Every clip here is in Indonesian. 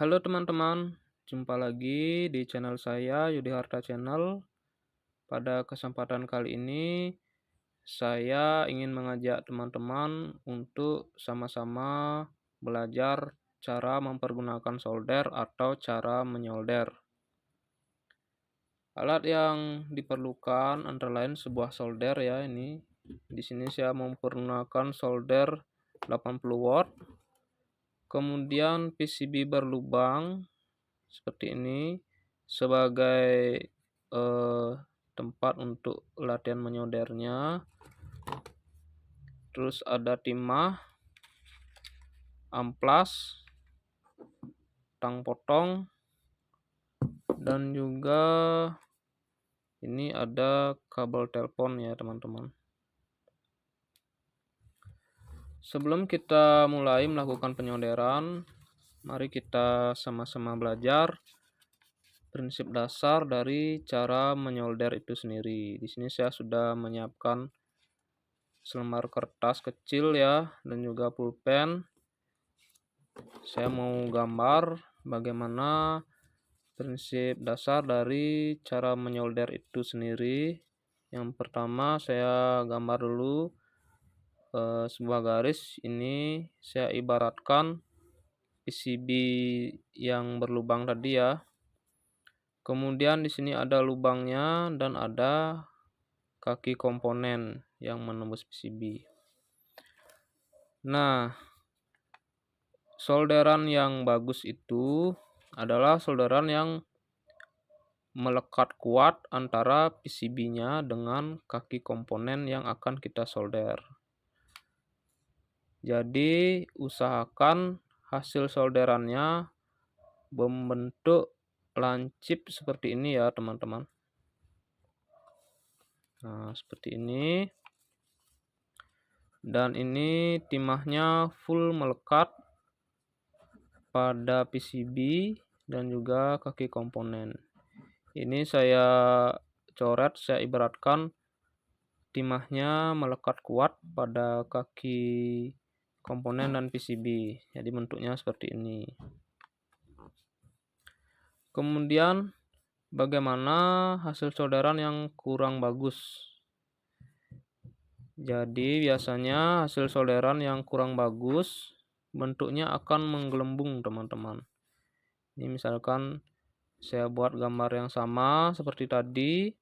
Halo teman-teman, jumpa lagi di channel saya Yudi Harta Channel. Pada kesempatan kali ini, saya ingin mengajak teman-teman untuk sama-sama belajar cara mempergunakan solder atau cara menyolder. Alat yang diperlukan antara lain sebuah solder ya ini. Di sini saya mempergunakan solder 80 watt. Kemudian PCB berlubang seperti ini sebagai tempat untuk latihan menyoldernya. Terus ada timah, amplas, tang potong, dan juga ini ada kabel telepon ya teman-teman. Sebelum kita mulai melakukan penyolderan, mari kita sama-sama belajar prinsip dasar dari cara menyolder itu sendiri. Di sini saya sudah menyiapkan selembar kertas kecil ya dan juga pulpen. Saya mau gambar bagaimana prinsip dasar dari cara menyolder itu sendiri. Yang pertama saya gambar dulu sebuah garis. Ini saya ibaratkan PCB yang berlubang tadi ya. Kemudian di sini ada lubangnya dan ada kaki komponen yang menembus PCB. Nah, solderan yang bagus itu adalah solderan yang melekat kuat antara PCB-nya dengan kaki komponen yang akan kita solder. Jadi, usahakan hasil solderannya membentuk lancip seperti ini ya, teman-teman. Nah, seperti ini. Dan ini timahnya full melekat pada PCB dan juga kaki komponen. Ini saya coret, saya ibaratkan timahnya melekat kuat pada kaki komponen dan PCB. Jadi bentuknya seperti ini. Kemudian bagaimana hasil solderan yang kurang bagus? Jadi biasanya hasil solderan yang kurang bagus bentuknya akan menggelembung teman-teman. Ini misalkan saya buat gambar yang sama seperti tadi.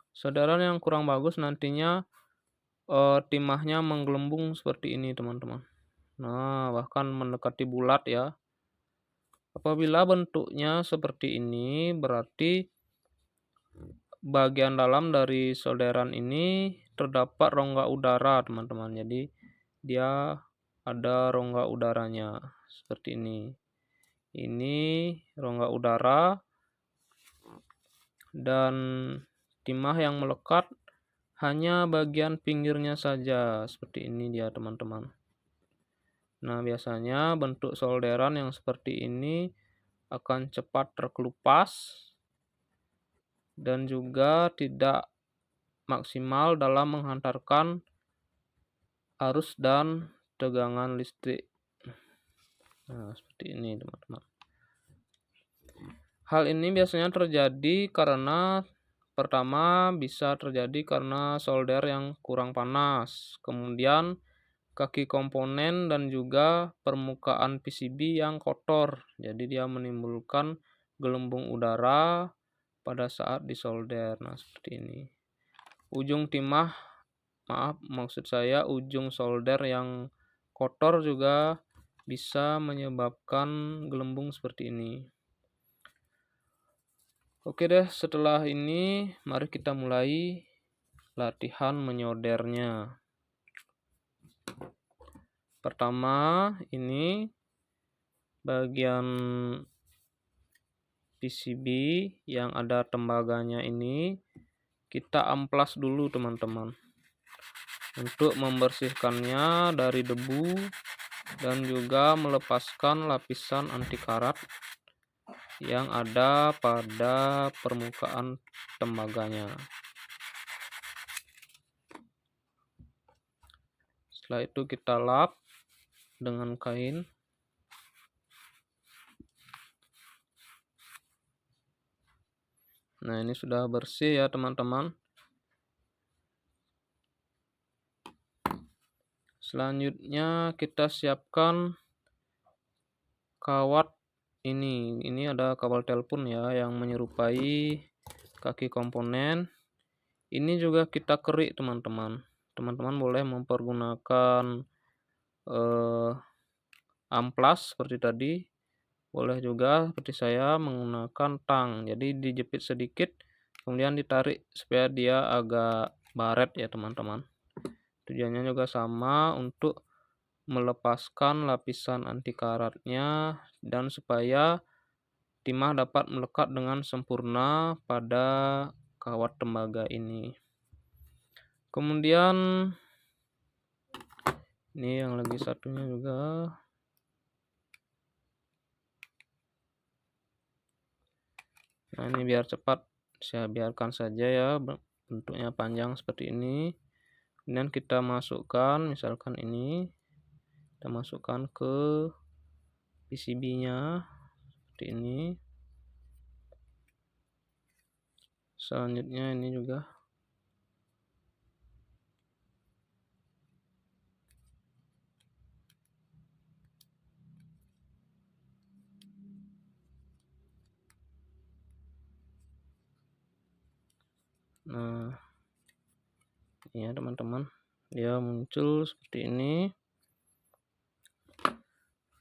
Solderan yang kurang bagus nantinya timahnya menggelembung seperti ini teman-teman. Nah, bahkan mendekati bulat ya. Apabila bentuknya seperti ini berarti bagian dalam dari solderan ini terdapat rongga udara teman-teman. Jadi dia ada rongga udaranya seperti ini. Ini rongga udara dan timah yang melekat hanya bagian pinggirnya saja seperti ini dia teman-teman. Nah, biasanya bentuk solderan yang seperti ini akan cepat terkelupas dan juga tidak maksimal dalam menghantarkan arus dan tegangan listrik. Nah, seperti ini teman-teman. Hal ini biasanya terjadi karena pertama bisa terjadi karena solder yang kurang panas, kemudian kaki komponen dan juga permukaan PCB yang kotor. Jadi dia menimbulkan gelembung udara pada saat disolder. Nah, seperti ini. Ujung timah, maksud saya ujung solder yang kotor juga bisa menyebabkan gelembung seperti ini. Oke deh, setelah ini mari kita mulai latihan menyoldernya. Pertama, ini bagian PCB yang ada tembaganya ini kita amplas dulu teman-teman. Untuk membersihkannya dari debu dan juga melepaskan lapisan anti karat yang ada pada permukaan tembaganya. Setelah itu kita lap dengan kain. Nah, ini sudah bersih ya teman-teman. Selanjutnya kita siapkan kawat ini. Ini ada kabel telepon ya yang menyerupai kaki komponen. Ini juga kita kerik teman-teman. Teman-teman boleh mempergunakan amplas seperti tadi. Boleh juga seperti saya menggunakan tang. Jadi dijepit sedikit, kemudian ditarik supaya dia agak baret ya teman-teman. Tujuannya juga sama, untuk melepaskan lapisan anti karatnya dan supaya timah dapat melekat dengan sempurna pada kawat tembaga ini. Kemudian ini yang lagi satunya juga. Nah, ini biar cepat saya biarkan saja ya, bentuknya panjang seperti ini. Kemudian kita masukkan, misalkan ini kita masukkan ke PCB-nya seperti ini. Selanjutnya ini juga. Nah, ini ya teman-teman, dia muncul seperti ini.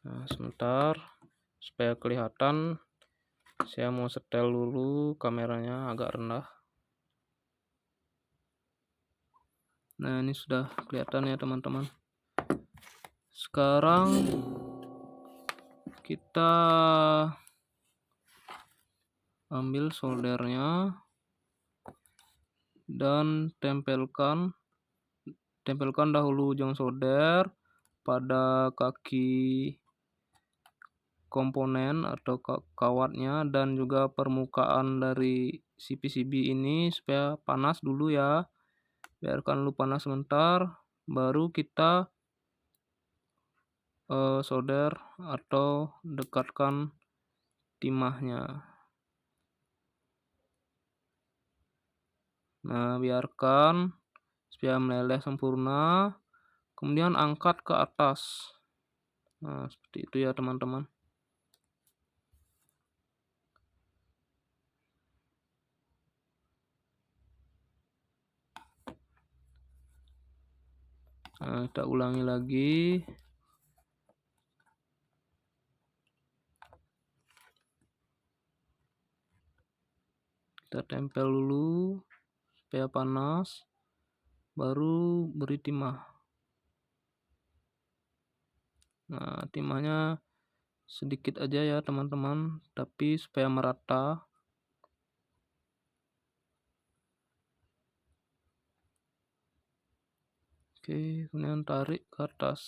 Nah, sebentar supaya kelihatan, saya mau setel dulu kameranya agak rendah. Nah, ini sudah kelihatan ya teman-teman. Sekarang kita ambil soldernya dan tempelkan dahulu ujung solder pada kaki komponen atau kawatnya, dan juga permukaan dari si PCB ini supaya panas dulu ya. Biarkan dulu panas sebentar, baru kita solder atau dekatkan timahnya. Nah, biarkan supaya meleleh sempurna, kemudian angkat ke atas. Nah, seperti itu ya teman-teman. Nah, kita ulangi lagi. Kita tempel dulu supaya panas, baru beri timah. Nah, timahnya sedikit aja ya teman-teman, tapi supaya merata. Oke, kemudian tarik ke atas.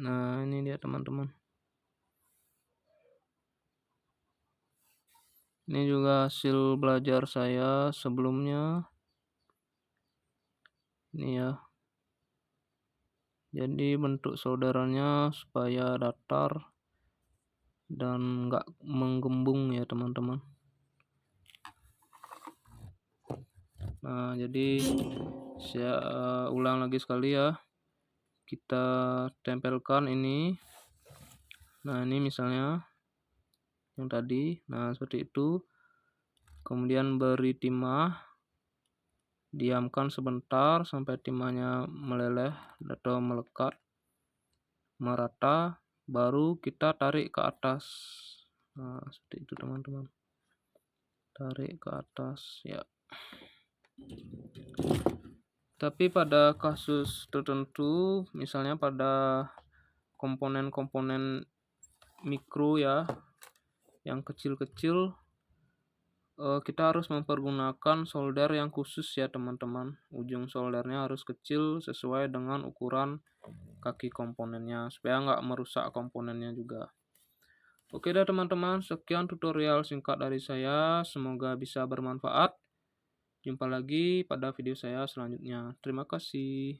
Nah, ini dia teman-teman. Ini juga hasil belajar saya sebelumnya. Ini ya. Jadi bentuk solderannya supaya datar dan enggak menggembung ya teman-teman. Nah, jadi saya ulang lagi sekali ya. Kita tempelkan ini. Nah, ini misalnya yang tadi. Nah, seperti itu. Kemudian beri timah. Diamkan sebentar sampai timahnya meleleh atau melekat merata, baru kita tarik ke atas. Nah, seperti itu teman-teman. Tarik ke atas ya. Tapi pada kasus tertentu, misalnya pada komponen-komponen mikro ya, yang kecil-kecil, kita harus mempergunakan solder yang khusus ya teman-teman. Ujung soldernya harus kecil sesuai dengan ukuran kaki komponennya, supaya nggak merusak komponennya juga. Oke dah teman-teman, sekian tutorial singkat dari saya, semoga bisa bermanfaat. Jumpa lagi pada video saya selanjutnya. Terima kasih.